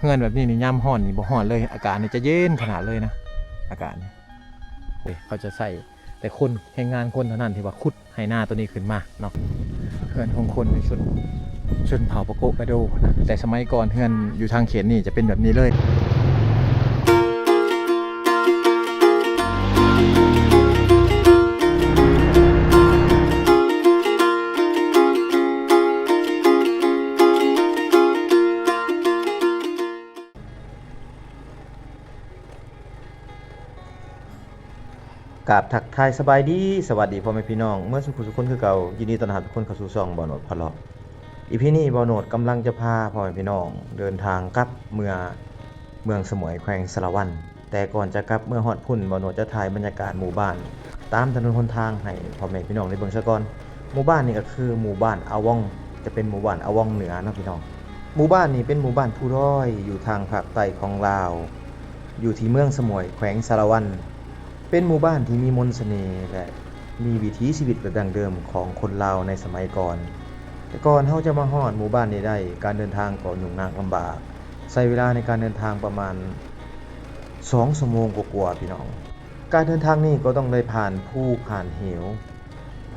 เฮือนแบบนี้นี่ย่ำห่อนนี่บ่ห่อนเลยอากาศนี่จะเย็นขนาดเลยนะอากาศนี่เขาจะใส่แต่คนแรงงานคนเท่านั้นที่ว่าขุดให้หน้าตัวนี้ขึ้นมาเนาะเฮือนของคนในชนเผ่าปะโกะกระโดนะแต่สมัยก่อนเฮือนอยู่ทางเขตนี่จะเป็นแบบนี้เลยกราบทักทายสบายดีสวัสดีพ่อแม่พี่น้องเมื่อสุขทุกคนคือเก่ายินดีต้อนรับทุกคนเข้าสู่ช่องบ่อโหนดพะเลาะอีพีนี้บ่อโหนดกำลังจะพาพ่อแม่พี่น้องเดินทางกลับเมืองสมุยแขวงสะระวันแต่ก่อนจะกลับเมื่อฮอดพุ่นบ่อโหนดจะถ่ายบรรยากาศหมู่บ้านตามถนนหนทางให้พ่อแม่พี่น้องได้เบิ่งซะก่อนหมู่บ้านนี้ก็คือหมู่บ้านอาวองจะเป็นหมู่บ้านอาวองเหนือนะพี่น้องหมู่บ้านนี้เป็นหมู่บ้านผู้ร้อยอยู่ทางภาคใต้ของลาวอยู่ที่เมืองสมุยแขวงสะระวันเป็นหมู่บ้านที่มีมนต์เสน่ห์และมีวิถีชีวิตแบบดั้งเดิมของคนลาวในสมัยก่อนแต่ก่อนเฮาจะมาฮอดหมู่บ้านนี้ได้การเดินทางก็ยุ่งยากลำบากใช้เวลาในการเดินทางประมาณ2 ชั่วโมงกว่าๆพี่น้องการเดินทางนี้ก็ต้องได้ผ่านภูผ่านเหว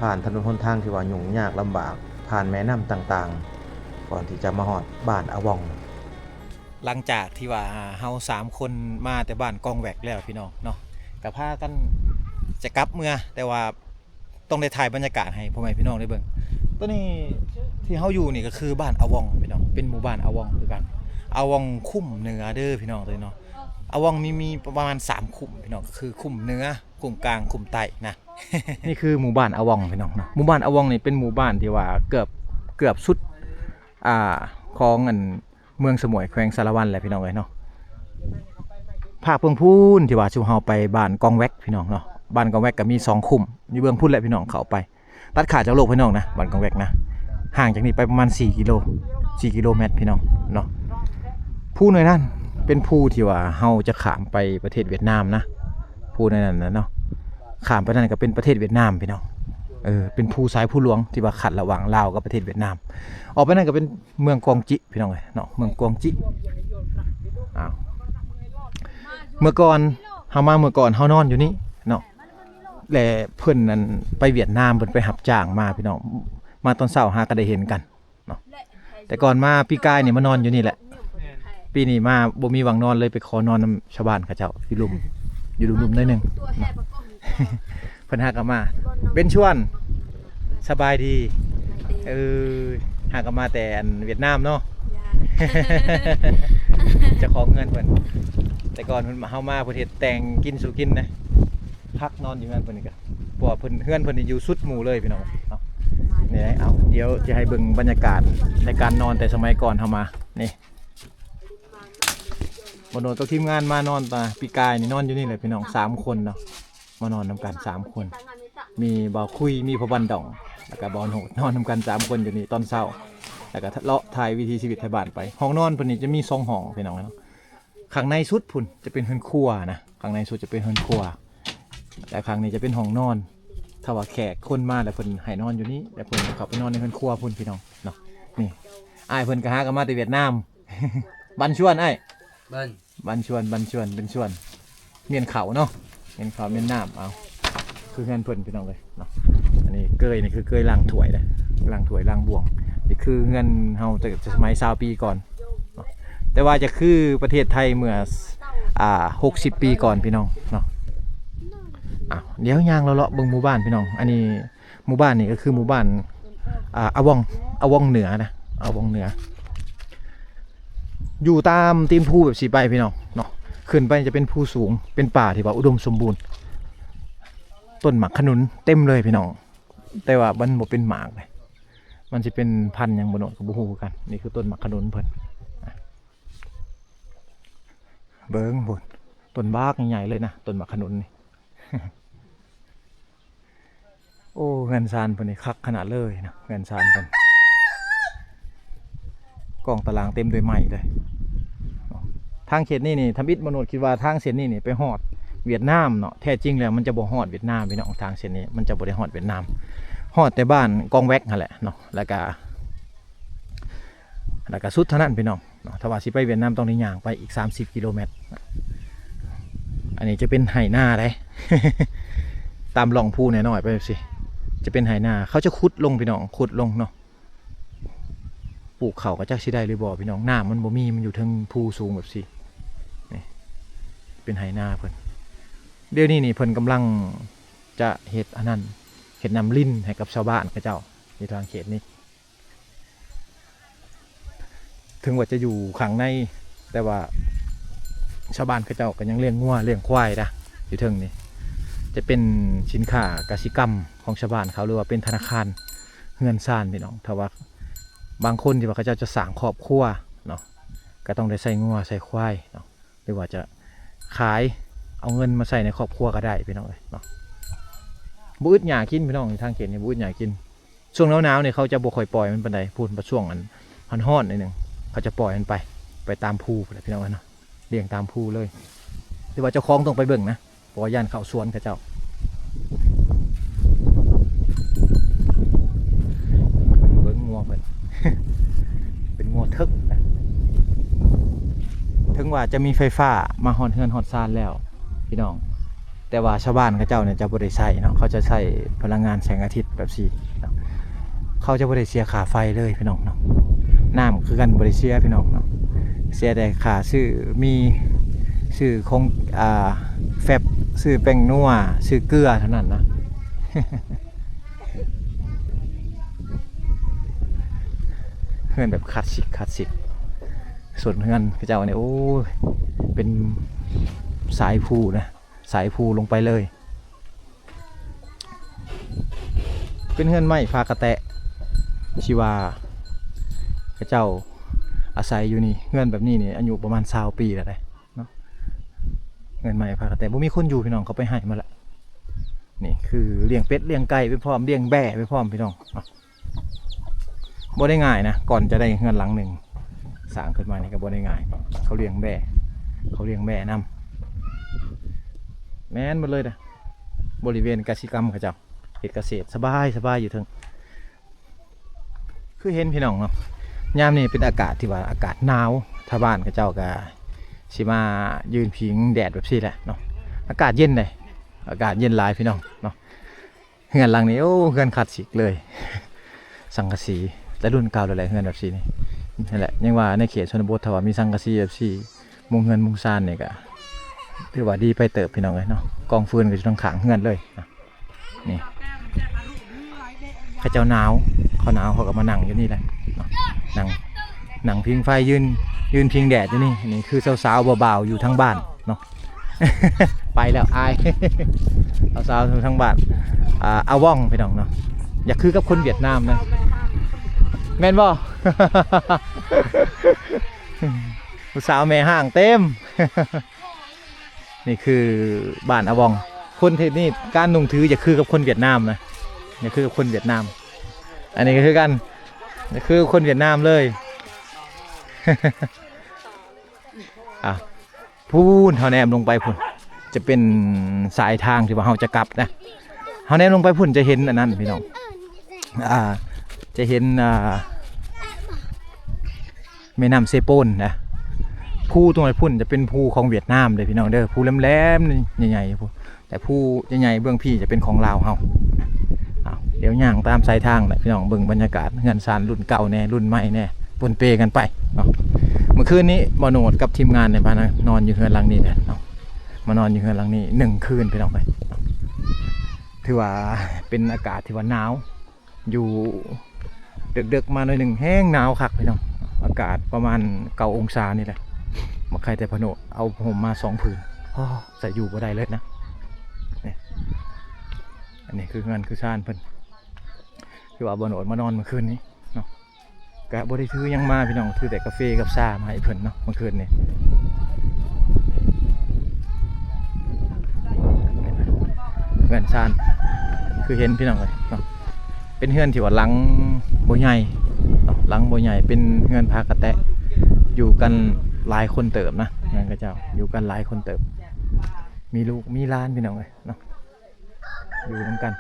ผ่านถนนหนทางที่ว่ายุ่งยากลำบากผ่านแม่น้ำต่างๆก่อนที่จะมาฮอดบ้านอาวองหลังจากที่ว่าเฮา3 คนมาแต่บ้านกองแวกแล้วพี่น้องเนาะก็พากันจะกลับเมื่อแต่ว่าต้องได้ถ่ายบรรยากาศให้พ่อแม่พี่น้องได้เบิ่งตัวนี้ที่เฮาอยู่นี่ก็คือบ้านอาวองพี่น้องเป็นหมู่บ้านอาวองคือกันอาวองคุ้มเหนือเด้อพี่น้องตัวนี้เนาะอาวองมีประมาณ3คุ้มพี่น้องก็คือคุ้มเหนือคุ้มกลางคุ้มใต้นะ นี่คือหมู่บ้านอาวองพี่น้องเนาะหมู่บ้านอาวองนี่เป็นหมู่บ้านที่ว่าเกือบสุดของเมืองสมุยแขวงสะระวันแหละพี่น้องเอ้ยเนาะภาคเบื้องพูนที่ว่าชูเฮาไปบ้านกองแวกพี่น้องเนาะบ้านกองแวกก็มี2 คุ้มอยู่เบื้องพูนแหละพี่น้องเข้าไปตัดขาดจากโลกพี่น้องนะบ้านกองแวกนะห่างจากนี้ไปประมาณ4 กิโลเมตรพี่น้องเนาะผู้ในนั้นเป็นผู้ที่ว่าเฮาจะข้ามไปประเทศเวียดนามนะผู้ในนั้นนะเนาะข้ามไปนั่นก็เป็นประเทศเวียดนามพี่น้องเป็นผู้ซ้ายผู้หลวงที่ว่าขัดระหว่างลาวกับประเทศเวียดนามออกไปนั่นก็เป็นเมืองกวางจิพี่น้องเนาะเมืองกวางจิเมื่อก่อนเฮานอนอยู่นี่เนาะและเพิ่นนั้นไปเวียดนามเพิ่นไปรับจ้างมาพี่น้องมาตอนเช้าหาก็ได้เห็นกันเนาะแต่ก่อนมาปีกายนี่มานอนอยู่นี่แหละปีนี้มาบ่มีหวังนอนเลยไปขอนอนนำชาวบ้านเขาเจ้าอยู่ลุมได้นึงเพิ่นหาก็มาเป็นชวนสบายดีหาก็มาแต่เวียดนามเนาะจะขอเงินเพิ่นแต่ก่อนเพิ่นมาเฮามาเพิ่นเฮ็ดแต่งกินสู่กินนะพักนอนอยู่นั่นเพิ่นนี่ก็เพราะว่าเพิ่นเฮือนเพิ่นนี่อยู่สุดหมู่เลยพี่น้องเนาะนี่เอาเดี๋ยวจะให้เบิ่งบรรยากาศในการนอนแต่สมัยก่อนเฮามานี่บ่โดนตัวทีมงานมานอนตาปีกายนี่นอนอยู่นี่เลยพี่น้อง3 คนเนาะมานอนนำกัน3 คนมีบ่าวคุยมีพ่อบันดองแล้วก็บ่าวโหดนอนนำกัน3 คนอยู่นี่ตอนเช้าแล้วก็เลาะถ่ายวิถีชีวิตไทยบ้านไปห้องนอนเพิ่นนี่จะมี2 ห้องพี่น้องเนาะข้างในสุดพุ่นจะเป็นเฮือนครัวนะข้างในสุดจะเป็นเฮือนครัวแต่ข้างนี้จะเป็นห้องนอนถ้าว่าแขกคนมาแล้วเพิ่นให้นอนอยู่นี่แต่เพิ่นเข้าไปนอนในเฮือนครัวพุ่นพี่น้องเนาะนี่อ้ายเพิ่นก็หากันมาแต่เวียดนาม บันชวนอ้ายบันชวนเป็นชวนเมียนเขาเนาะเมียนเขาเมียนน้ำเอาคือเฮือนเพิ่นพี่น้องเลยเนาะอันนี้เกยนี่คือเกยล้างถ้วยเลยล้างถ้วยล้างบ่วงนี่คือเฮือนเฮาแต่สมัย20 ปีก่อนแต่ว่าจะคือประเทศไทยเมื่อ60 ปีก่อนพี่น้องเนาะเดี๋ยวยางเลาะเบิ่งหมู่บ้านพี่น้องอันนี้หมู่บ้านนี่ก็คือหมู่บ้านอาวองเหนือนะอาวองเหนืออยู่ตามตีนภูแบบสีไปพี่น้องเนาะขึ้นไปจะเป็นภูสูงเป็นป่าที่ว่าอุดมสมบูรณ์ต้นหมากขนุนเต็มเลยพี่น้องแต่ว่ามันบ่เป็นหมากเลยมันจะเป็นพันธุ์อย่างบ่โนดกับบ่ฮู้กันนี่คือต้นหมากขนุนเพิ่นเบิ้งบนต้นบากใหญ่ๆเลยนะต้นหมากขนุนนี่ โอ้เงินซานเพิ่นนี่คักขนาดเลยนะเงินซานเพิ่นกองตารางเต็มด้วยไม้เลยทางเขตนี่ทำอิฐมโนดคิดว่าทางเส้นนี่ไปฮอดเวียดนามเนาะแท้จริงแล้วมันจะบ่ฮอดเวียดนามพี่น้องทางเส้นนี้มันจะบ่ได้ฮอดเวียดนามฮอดแต่บ้านกองแวกนั่นแหละเนาะแล้วก็สุดเท่านั้นพี่น้อง เนาะถ้าว่าสิไปเวียดนามต้องได้ย่างไปอีก30กิโลเมตรอันนี้จะเป็นไหหน้าได้ ตามหล่องภูหน่อยๆไปสิจะเป็นไหหน้าเขาจะขุดลงพี่น้องขุดลงเนาะปลูกเขาก็จักสิได้หรือบ่พี่น้องหน้ามันบ่มีมันอยู่เทิงภูสูงแบบสินี่เป็นไหหน้าเพิ่นเดี๋ยวนี้นี่เพิ่นกำลังจะเฮ็ดอันนั้นเฮ็ดน้ำลิ้นให้กับชาวบ้านเขาเจ้าในทางเขตนี้ถึงว่าจะอยู่ข้างในแต่ว่าชาวบ้านเขาเจ้าก็ยังเลี้ยงงัวเลี้ยงควายนะอยู่เทิงนี่จะเป็นสินค้ากสิกรรมของชาวบ้านเขาหรือว่าเป็นธนาคารเงินซ่านพี่น้องถ้าว่าบางคนที่ว่าเขาจะสร้างครอบครัวเนาะก็ต้องได้ใส่งัวใส่ควายเนาะหรือว่าจะขายเอาเงินมาใส่ในครอบครัวก็ได้พี่น้องเนาะบุ้ดหยากินพี่น้องทางเขตนี่บุ้ดหยากินช่วงหนาวๆเนี่ยเขาจะบ่ค่อยปล่อยมันปานใดพูดช่วงอันฮ้อนนิดนึงเขาจะปล่อยมันไปตามภูเลยพี่น้องเนาะเลี้ยงตามภูเลยหรือว่าเจ้าของต้องไปเบิ่งนะเพราะว่าย่านเขาสวนเขาเจ้าเบิ่งงัวเพิ่น เป็นงัวทึกนะถึงว่าจะมีไฟฟ้ามาฮอดเฮือนฮอดซานแล้วพี่น้องแต่ว่าชาวบ้านเขาเจ้าเนี่ยจะบ่ได้ใช้เนาะเขาจะใช้พลังงานแสงอาทิตย์แบบนี้เขาจะบ่ได้เสียค่าไฟเลยพี่น้องเนาะน้ำคือกันบ่ได้เสียพี่น้องเนาะเสียแต่ค่าซื้อมีซื้อของแฟบซื้อแป้งนัวซื้อเกลือเท่านั้นนะ เฮือนแบบคลาสสิกส่วนเฮือนเขาเจ้าเนี่ยโอ้เป็นสายภูนะสายภูลงไปเลยเป็นเฮือนไม้ฟ้ากระแตะชีวาเขาเจ้าอาศัยอยู่นี่เฮือนแบบนี้นี่อายุประมาณ20 ปีแล้วเนาะเฮือนไม้ฟ้ากระแตะบ่มีคนอยู่พี่น้องเขาไปให้มาละนี่คือเลี้ยงเป็ดเลี้ยงไก่ไปพร้อมเลี้ยงแบะไปพร้อมพี่น้องบ่ได้ง่ายนะก่อนจะได้เฮือนหลังหนึ่งสร้างขึ้นมานี่ก็บ่ได้ง่ายเขาเลี้ยงแบะนำแม่นหมดเลยนะบริเวณกสิกรรมเขาเจ้าเฮ็ดเกษตรสบายอยู่เทิงคือเห็นพี่น้องเนาะยามนี้เป็นอากาศที่ว่าอากาศหนาวถ้าบ้านเขาเจ้าก็สิมายืนพิงแดดแบบนี้แหละเนาะอากาศเย็นเลยอากาศเย็นหลายพี่น้องเนาะเฮือนหลังนี้โอ้เฮือนคลาสสิกเลยสังกะสีแต่รุ่นเก่าเลยแหละเฮือนแบบนี้นี่แหละยังว่าในเขตชนบทถ้าว่ามีสังกะสีแบบนี้มุงเฮือนมุงซานเนี่ยก็ถือว่าดีไปเติบพี่น้องเลยเนาะกองฟืนก็จะต้องขังเฮือนเลยนี่เขาเจ้าหนาวเขาหนาวเขาก็มานั่งอยู่นี่แหละนั่งพิงไฟยืนพิงแดดอยู่นี่นี่คือสาวๆเบาๆอยู่ทั้งบ้านเนาะ ไปแล้วอาย สาวๆทั้งบ้านเอาว่องพี่น้องเนาะอย่าคือกับคนเวียดนามนะแม่นบ่ สาวแม่ห่างเต็ม นี่คือบ้านอาวองคนที่นี่การนุ่งถืออย่าคือกับคนเวียดนามนะอย่าคือกับคนเวียดนามอันนี้ก็คือกันอย่าคือคนเวียดนามเลย พูนเขาแนมลงไปพุ่นจะเป็นสายทางที่ว่าเราจะกลับนะเขาแนมลงไปพุ่นจะเห็นอันนั้นพี่น้องจะเห็นแม่น้ำเซโปนนะภูตรงไหนพุ่นจะเป็นภูของเวียดนามเลยพี่น้องเด้อภูแหลมๆใหญ่ๆแต่ภูใหญ่ๆเบื้องพี่จะเป็นของลาวเฮาเดี๋ยวย่างตามสายทางแหละพี่น้องเบิ่งบรรยากาศเงินซานรุ่นเก่าแน่รุ่นใหม่แน่ปนเปกันไปเนาะเมื่อคืนนี้บ่โนดกับทีมงานในบ้านนอนอยู่เฮือนหลังนี้เนี่ยเนาะมานอนอยู่เฮือนหลังนี้1 คืนพี่น้องไปถือว่าเป็นอากาศที่ว่าหนาวอยู่ดึกๆมาหน่อยหนึ่งแห้งหนาวคักพี่น้องอากาศประมาณ9 องศานี่แหละมาใครแต่พโนเอาผมมา2 ผืนใส่อยู่บ่ได้เลยนะนี่อันนี้คืองานคือซ่านเพิ่นคือว่าบ่โนดมานอนเมื่อคืนนี้เนาะกะบ่ได้ถือยังมาพี่น้องถือแต่กาแฟกับชามาให้เพิ่นเนาะเมื่อคืนนี้เงินซ่านคือเห็นพี่น้องเลยเนาะเป็นเฮือนที่ว่าหลังบ่ใหญ่หลังบ่ใหญ่เป็นเฮือนพากระแตะอยู่กันหลายคนเติบนะนั่นก็เจ้าอยู่กันหลายคนเติบมีลูกมีหลานพี่น้องเลยเนาะอยู่นำกัน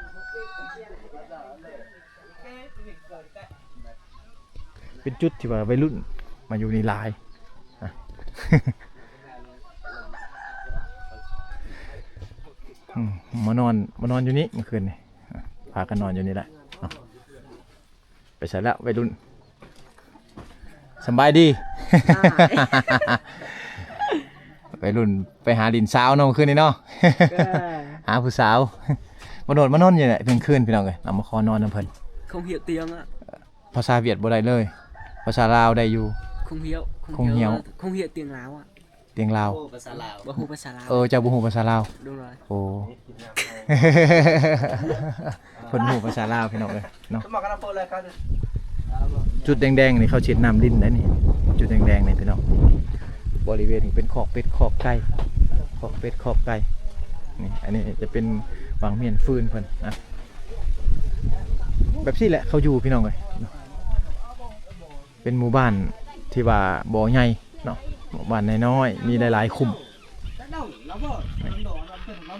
เป็นจุดที่ว่าวัยรุ่นมาอยู่นี่หลาย มานอนอยู่นี่เมื่อคืนนี่พากันนอนอยู่นี่แหละไปใส่แล้วไปรุ่นสบายดี ไปรุ่นไปหาดินสาวเนาะเมื่อคืนนี่เนาะ หาผู้สาวมานอนอยู่เนี่ยเพียงคืนพี่น้องเลยนำมาขอนอนน้ำเพลิน không hiểu tiếng ạ. ภาษาเวียดบ่ได้เลยภาษาลาวได้อยู่ Không hiểu tiếng Láo ạ. เตียงลาว Bà hô bà xà Láo. เจ้าบ่ฮู้ภาษาลาว Đúng rồi. โอ้ เพิ่นฮู้ภาษาลาวพี่น้องเอ้ยเนาะจุดแดงๆนี่เขาฉีดน้ำลิ้นได้นี่จุดแดงๆนี่พี่น้องบริเวณนี้เป็นคอกเป็ดคอกไก่คอกเป็ดคอกไก่นี่อันนี้จะเป็นวางเมียนฟืนเพิ่นนะแบบนี้แหละเขาอยู่พี่น้องเอ้ยเนาะเป็นหมู่บ้านที่ว่าบ่ใหญ่เนาะหมู่บ้านน้อยๆมีหลายๆคุ้ม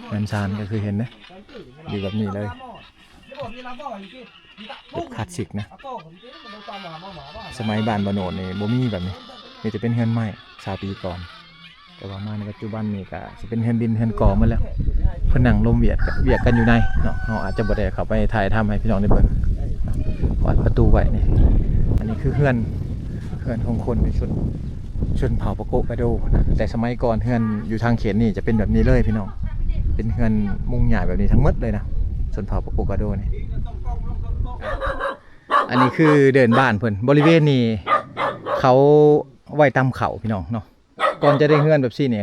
เงินซานก็คือเห็นนะอยู่แบบนี้เลยแบบคลาสสิกนะสมัยบ้านบ่โนดนี่บ่มีแบบนี้มีจะเป็นเฮือนไม้20 ปีก่อนแต่ว่ามาในปัจจุบันนี่ก็สิเป็นเฮือนดินเฮือนก่อหมดแล้วเพิ่นนั่งลมเวียดกันอยู่ในเนาะเฮาอาจจะบ่ได้เข้าไปถ่ายทำให้พี่น้องได้เบิ่งขอดประตูไว้นี่อันนี้คือเฮือนของคนในชนเผ่าปะโกกะโดนะแต่สมัยก่อนเฮือนอยู่ทางเขตนี่จะเป็นแบบนี้เลยพี่น้องเป็นเฮือนมุงหญ้าแบบนี้ทั้งหมดเลยนะชนเผ่าปะโกกะโดนี่อันนี้คือเดินบ้านเพิ่นบริเวณนี้เขาไว้ตามเขาพี่น้องเนาะก่อนจะได้เฮือนแบบซี่นี่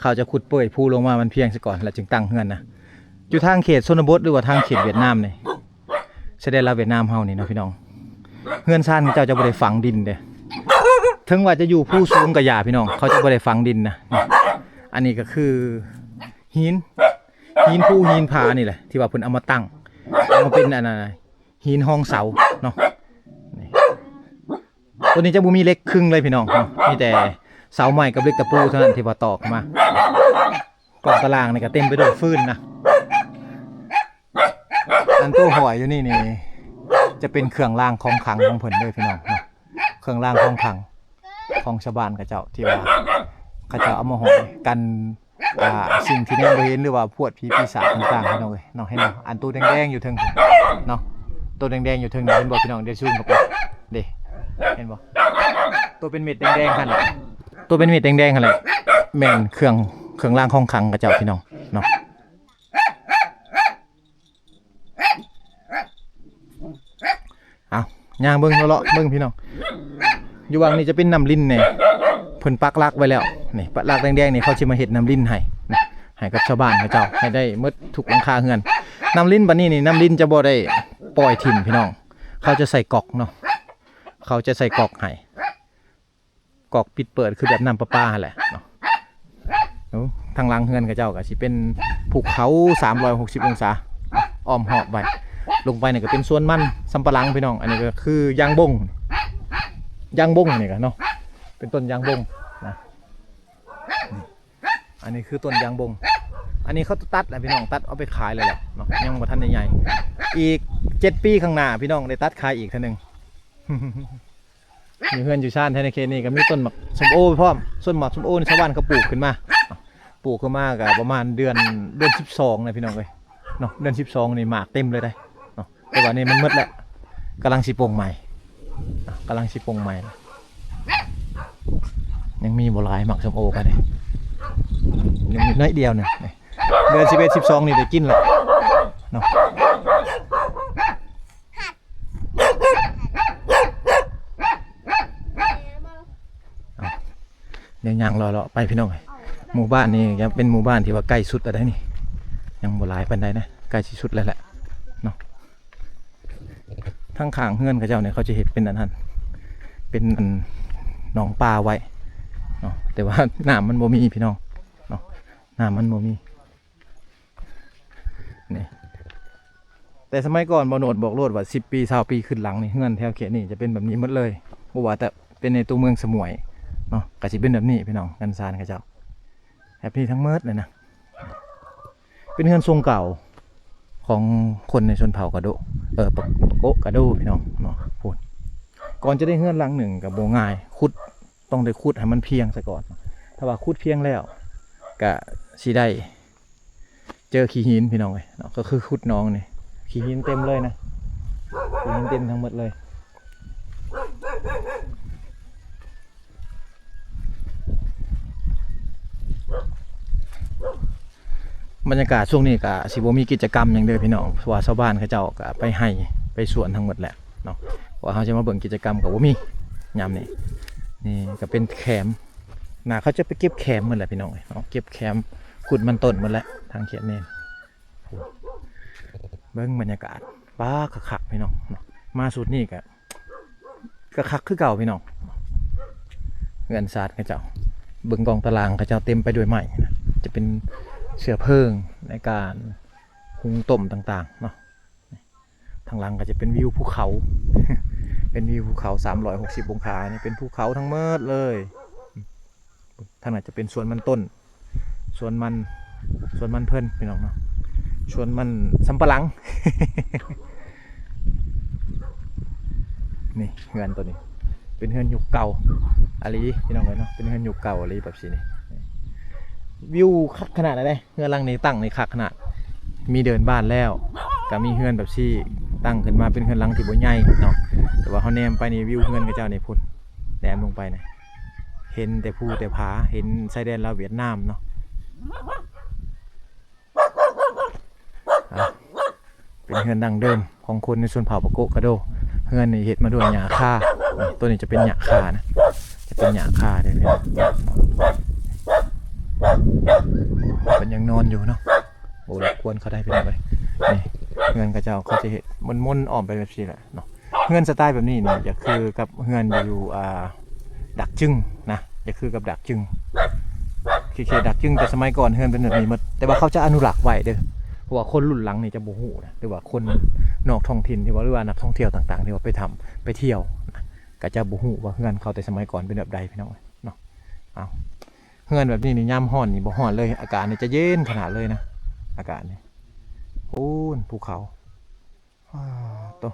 เขาจะขุดเปื่อยภูลงมามันเพียงซะก่อนแล้วจึงตั้งเฮือนนะอยู่ทางเขตชนบทหรือว่าทางเขตเวียดนามนี่แสดงเราเวียดนามเฮานี่เนาะพี่น้องเฮือนซ่านเจ้าจะบ่ได้ฝังดินเด้ถึงว่าจะอยู่ผู้สูงกับหญ้าพี่น้องเขาจะบ่ได้ฝังดินนะอันนี้ก็คือหินภูหินผานี่แหละที่ว่าเพิ่นเอามาตั้งเอามาเป็นอันนั้นหินห้องเสาเนาะตัวนี้จะบ่มีเหล็กครึ่งเลยพี่น้องเนาะมีแต่เสาไม้กับเหล็กตะปูเท่านั้นที่ว่าตอกมากล่องตารางนี่ก็เต็มไปด้วยฟืนนะอันตู้หอยอยู่นี่จะเป็นเครื่องรางของขลังของเพิ่นเลยพี่น้องเนาะเครื่องรางของขลังของชาวบ้านเขาเจ้าที่ว่าเขาเจ้าเอามาหอยกันสิ่งที่แนมบ่เห็นหรือว่าพวดผีปีศาจต่างๆพี่น้องเอ้ยเนาะให้เนาะอันตู้แดงๆอยู่เทิงเนาะตัวแดงๆอยู่เทิงนี่เห็นบ่พี่น้องเดี๋ยวซูมเข้าไปเด้เห็นบ่ตัวเป็นเม็ดแดงๆคั่นน่ะตัวเป็นเม็ดแดงๆคั่นแหละแม่นเครื่องรางของขลังเขาเจ้าพี่น้องเนาะเอาย่างเบิ่งเลาะเบิ่งพี่น้องอยู่วางนี่จะเป็นน้ำลิ้นเนี่ยเพิ่นปักหลักไว้แล้วนี่ปักหลักแดงๆนี่เขาสิมาเฮ็ดน้ำลิ้นให้กับชาวบ้านเขาเจ้าให้ได้หมดทุกหลังคาเฮือนน้ำลิ้นบัดนี้นี่น้ำลิ้นจะบ่ได้ปล่อยถิ่มพี่น้องเขาจะใส่กอกเนาะเขาจะใส่กอกให้กอกปิดเปิดคือแบบน้ำประปาแหละเนาะทางหลังเฮือนเขาเจ้าก็สิเป็นภูเขา360องศาอ้อมหอบไว้ลงไปนี่ก็เป็นสวนมันสำปะหลังพี่น้องอันนี้ก็คือยางบงนี่ก็เนาะเป็นต้นยางบงนะอันนี้คือต้นยางบงอันนี้เขาตัดแหละพี่น้องตัดเอาไปขายเลยแหละเนาะยังบ่ทันใหญ่ๆอีก7 ปีข้างหน้าพี่น้องได้ตัดขายอีกเท่านึง มีเพื่อนอยู่ชาติในเขตนี้ก็มีต้นหมากส้มโอพร้อมต้นหมากส้มโอในชาวบ้านเขาปลูกขึ้นมาก็ประมาณเดือน12นะพี่น้องเลยเนาะเดือน12นี่หมากเต็มเลยได้เนาะแต่ว่านี่มันมืดแล้วกำลังสิปลงใหม่ยังมีบ่หลายหมากส้มโอกันเลยยังมีน้อยเดียวเนี่ยเดือน11 12นี่ได้กินแล้วเนาะเดี๋ยวย่างรอไปพี่น้องหมู่บ้านนี่ยังเป็นหมู่บ้านที่ว่าใกล้สุดแล้วได้นี่ยังบ่หลายปานใดนะใกล้ที่สุดแล้วแหละเนาะทั้งข้างเฮือนเขาเจ้าเนี่ยเขาจะเห็นเป็นอันนั้นเป็นหนองปลาไว้เนาะแต่ว่าน้ำมันบ่มีพี่น้องเนาะน้ำมันบ่มีนี่แต่สมัยก่อนบ่โนดบอกโลดว่า10 ปี20 ปีขึ้นหลังนี่เฮือนแถวเขตนี่จะเป็นแบบนี้หมดเลยบ่ว่าแต่เป็นในตัวเมืองสมุยเนาะก็สิเป็นแบบนี้พี่น้องกันซานเขาเจ้าแบบนี้ทั้งเมิดเลยนะเป็นเฮือนทรงเก่าของคนในชนเผ่ากะโดปะโกะกะโดพี่น้องเนาะพูดก่อนจะได้เฮือนหลังหนึ่งกับโบง่ายขุด ต้องได้ขุดให้มันเพียงซะก่อนถ้าว่าขุดเพียงแล้วก็สิได้เจอขี้หินพี่น้องเนาะก็คือขุดน้องนี่ขี้หินเต็มเลยนะขี้หินเต็มทั้งหมดเลยบรรยากาศช่วงนี้ก็สิบ่มีกิจกรรมอย่างเดียวพี่น้องเพราะว่าชาวบ้านเขาเจ้าก็ไปให้ไปสวนทั้งหมดแหละเนาะว่าเขาจะมาเบิ่งกิจกรรมก็บ่มียามนี้นี่ก็เป็นแคมป์น่ะเขาจะไปเก็บแคมป์หมดแหละพี่น้องเนาะเก็บแคมป์ขุดมันต้นหมดแล้วทางเขตนี้เบิ่งบรรยากาศป้าคักๆพี่น้องเนาะมาสุดนี่ก็คักคือเก่าพี่น้องเงินศาสตร์เขาเจ้าเบิ่งกองตารางเขาเจ้าเต็มไปด้วยไม้จะเป็นเชื้อเพลิงในการหุงต้มต่างๆเนาะทางหลังก็จะเป็นวิวภูเขา เป็นวิวภูเขา360องศานี่เป็นภูเขาทั้งหมดเลยทางนั้นจะเป็นสวนมันต้นสวนมันเพิ่นพี่น้องเนาะสวนมันสำปะหลัง นี่เฮือนตัวนี้เป็นเฮือนยุคเก่าอะไรพี่น้องเลยเนาะเป็นเฮือนยุคเก่าอะไรแบบนี้วิวคักขนาดไหนเฮือนหลังนี้ตั้งในคักขนาดมีเดินบ้านแล้วก็มีเฮือนแบบที่ตั้งขึ้นมาเป็นเฮือนหลังที่บ่ใหญ่เนาะแต่ว่าเขาแนมไปนี่วิวเฮือนกับเจ้านี่พุ่นแนมลงไปนะเห็นแต่ภูแต่ผาเห็นชายแดนลาวเวียดนามเนาะเป็นเฮือนดั้งเดิมของคนในชนเผ่าปะโกะกะโดเฮือนนี่เฮ็ดมาด้วยหญ้าคาตัวนี้จะเป็นหญ้าคานะจะเป็นหญ้าคาได้พี่น้องเป็นยังนอนอยู่เนาะโอ้รบกวนเขาได้พี่น้องเลยนี่เฮือนกับเจ้าเขาจะเฮ็ดมนอ้อมไปแบบนี้แหละเนาะเฮือนสไตล์แบบนี้เนี่ยจะคือกับเฮือนอยู่ดักจึงนะจะคือกับดักจึงเขตดักจึงแต่สมัยก่อนเฮือนเป็นแบบนี้หมดแต่ว่าเขาจะอนุรักษ์ไว้เด้อเพราะว่าคนรุ่นหลังนี่จะบ่ฮู้นะหรือว่าคนนอกท้องถิ่นที่ว่าหรือว่านักท่องเที่ยวต่างๆที่ว่าไปเที่ยวนะก็จะบ่ฮู้ว่าเฮือนเขาแต่สมัยก่อนเป็นแบบใดพี่น้องเนาะเอาเฮือนแบบนี้นี่ยามร้อนนี่บ่ร้อนเลยอากาศนี่จะเย็นขนาดเลยนะอากาศนี่โอ้นภูเขาโต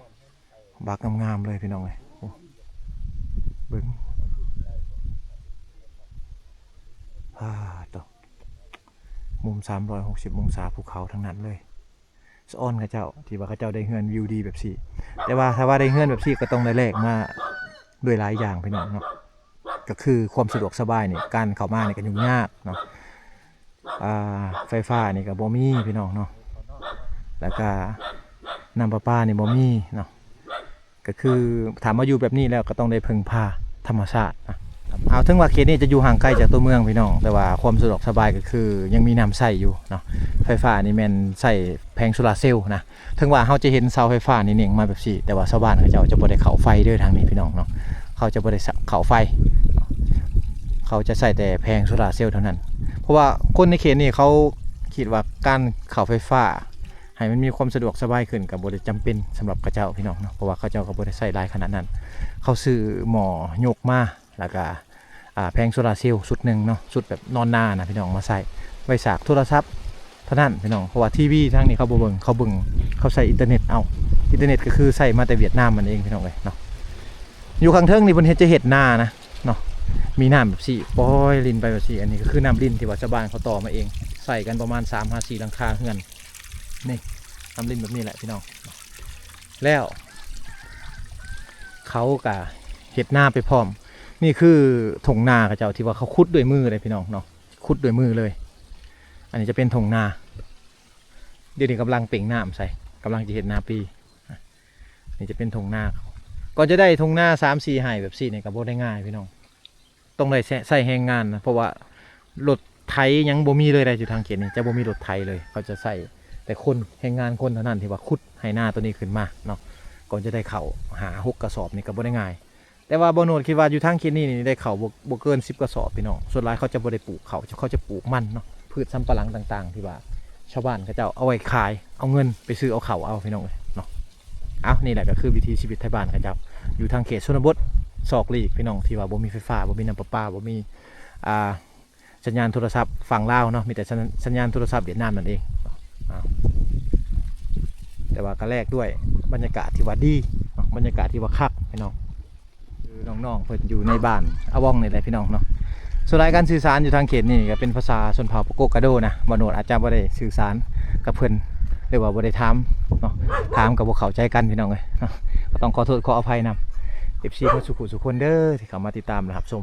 บักงามๆเลยพี่น้องเอ้ยเบิ่งโตมุม360องศาภูเขาทั้งนั้นเลยสะอ้อนเขาเจ้าที่ว่าเขาเจ้าได้เฮือนวิวดีแบบสี่แต่ว่าถ้าว่าได้เฮือนแบบสี่ก็ต้องได้แลกมาด้วยหลายอย่างพี่น้องเนาะก็คือความสะดวกสบายนี่การเข้ามานี่ก็ยุ่งยากเนาะไฟฟ้านี่ก็บ่มีพี่น้องเนาะแล้วก็น้ำประปานี่บ่มีเนาะก็คือถามมาอยู่แบบนี้แล้วก็ต้องได้พึ่งพาธรรมชาตินะเอาถึงว่าเขตนี้จะอยู่ห่างไกลจากตัวเมืองพี่น้องแต่ว่าความสะดวกสบายก็คือยังมีน้ำใช้อยู่เนาะไฟฟ้านี่แม่นใช้แผงโซลาร์เซลล์นะถึงว่าเขาจะเห็นเสาไฟฟ้านี่เน่งมาแบบนี้แต่ว่าชาวบ้านเขาจะบ่ได้เข้าไฟด้วยทางนี้พี่น้องเนาะเขาจะบ่ได้เข้าไฟเขาจะใส่แต่แผงโซลาร์เซลล์เท่านั้นเพราะว่าคนในเขตนี้เขาคิดว่าการเข้าไฟฟ้าให้มันมีความสะดวกสบายขึ้นกับบ่ได้จำเป็นสำหรับเขาเจ้าพี่น้องเนาะเพราะว่าเขาเจ้าก็บ่ได้ใส่หลายขนาดนั้นเขาซื้อหม้อยกมาแล้วก็แผงโซลาร์เซลล์ชุดหนึ่งเนาะชุดแบบนอนหน้านะพี่น้องมาใส่ไว้สากโทรศัพท์เท่านั้นพี่น้องเพราะว่าทีวีทั้งนี้เขาเบิ่งเขาใส่อินเทอร์เน็ตเอาอินเทอร์เน็ตก็คือใส่มาแต่เวียดนามมันเองพี่น้องเลยเนาะอยู่ข้างเทิงนี่บนเฮ็ดจะเห็ดหน้านะเนาะมีน้ำแบบสี่ปอยลินไปแบบสี่อันนี้ก็คือน้ำลินที่ว่าชาวบ้านเขาต่อมาเองใส่กันประมาณ3-4หลังคาเฮือนนี่น้ำลินแบบนี้แหละพี่น้องแล้วเขากะเห็ดหน้าไปพร้อมนี่คือถงนาเขาเจ้าที่ว่าเขาขุดด้วยมือเลยพี่น้องเนาะขุดด้วยมือเลยอันนี้จะเป็นถงนาเดี๋ยวนี้กำลังเป่งน้ำใส่กำลังจะเห็ดนาปีนี่จะเป็นถงนาก่อนจะได้ถงนา3-4 ไร่แบบสี่เนี่ยก็บ่ได้ง่ายพี่น้องต้องได้ใส่แรงงานนะเพราะว่ารถไถยังบ่มีเลยได้อยู่ทางเขตนี้จะบ่มีรถไถเลยเขาจะใส่แต่คนแรงงานคนเท่านั้นที่ว่าขุดให้หน้าตัวนี้ขึ้นมาเนาะก่อนจะได้เข่าหา6 กระสอบนี่ก็บ่ได้ง่ายแต่ว่าบ่โนดคิดว่าอยู่ทางเขตนี้นี่ได้เข่าบ่เกิน10 กระสอบพี่น้องส่วนหลายเขาจะบ่ได้ปลูกเขาจะปลูกมันเนาะพืชสำปะหลังต่างๆที่ว่าชาวบ้านเขาจะเอาไว้ขายเอาเงินไปซื้อเอาเข่าเอาพี่น้องเนาะเอานี่แหละก็คือวิถีชีวิตไทยบ้านเขาจะอยู่ทางเขตชนบทซอกลีกพี่น้องที่ว่าบ่มีไฟฟ้าบ่มีน้ำประปาบ่มีสัญญาณโทรศัพท์ฝั่งลาวเนาะมีแต่สัญญาณโทรศัพท์เวียดนามนั่นเองแต่ว่าก็แลกด้วยบรรยากาศที่ว่าดีบรรยากาศที่ว่าคักพี่น้อง น้องๆเพิ่นอยู่ในบ้านอาว่องนี่แหละพี่น้องเนาะส่วนรายการสื่อสารอยู่ทางเขตนี่ก็เป็นภาษาชนเผ่าปะโกกะโดนะบ่โนดอาจจะบ่ได้สื่อสารกับเพิ่นหรือว่าบ่ได้ถามเนาะถามก็บ่เข้าใจกันพี่น้องเอ้ยเนาะก็ต้องขอโทษขออภัยนำ FC เพิ่นสุขุสุคนเด้อที่เข้ามาติดตามนะครับชม